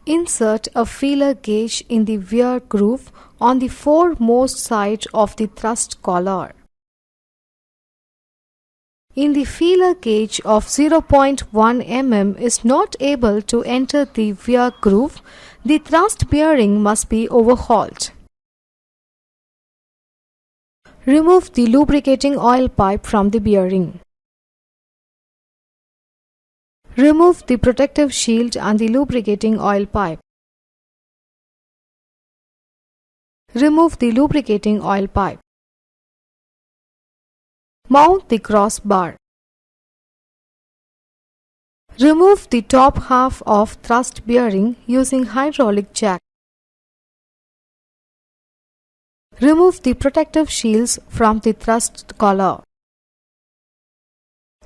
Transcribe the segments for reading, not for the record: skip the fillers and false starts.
Insert a feeler gauge in the wear groove on the foremost side of the thrust collar. In the feeler gauge of 0.1 mm is not able to enter the wear groove, the thrust bearing must be overhauled. Remove the lubricating oil pipe from the bearing. Remove the protective shield and the lubricating oil pipe. Remove the lubricating oil pipe. Mount the crossbar. Remove the top half of thrust bearing using hydraulic jack. Remove the protective shields from the thrust collar.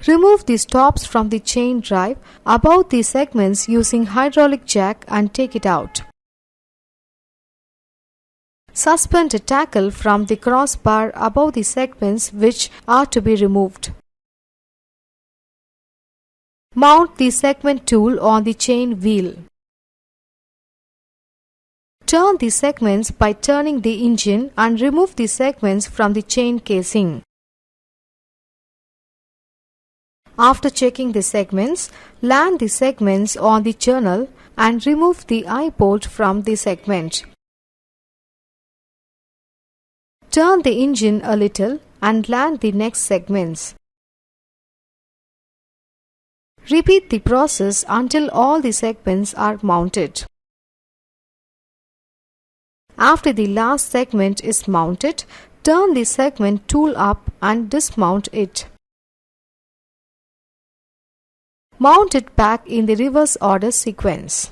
Remove the stops from the chain drive above the segments using hydraulic jack and take it out. Suspend a tackle from the crossbar above the segments which are to be removed. Mount the segment tool on the chain wheel. Turn the segments by turning the engine and remove the segments from the chain casing. After checking the segments, land the segments on the journal and remove the eye bolt from the segment. Turn the engine a little and land the next segments. Repeat the process until all the segments are mounted. After the last segment is mounted, turn the segment tool up and dismount it. Mount it back in the reverse order sequence.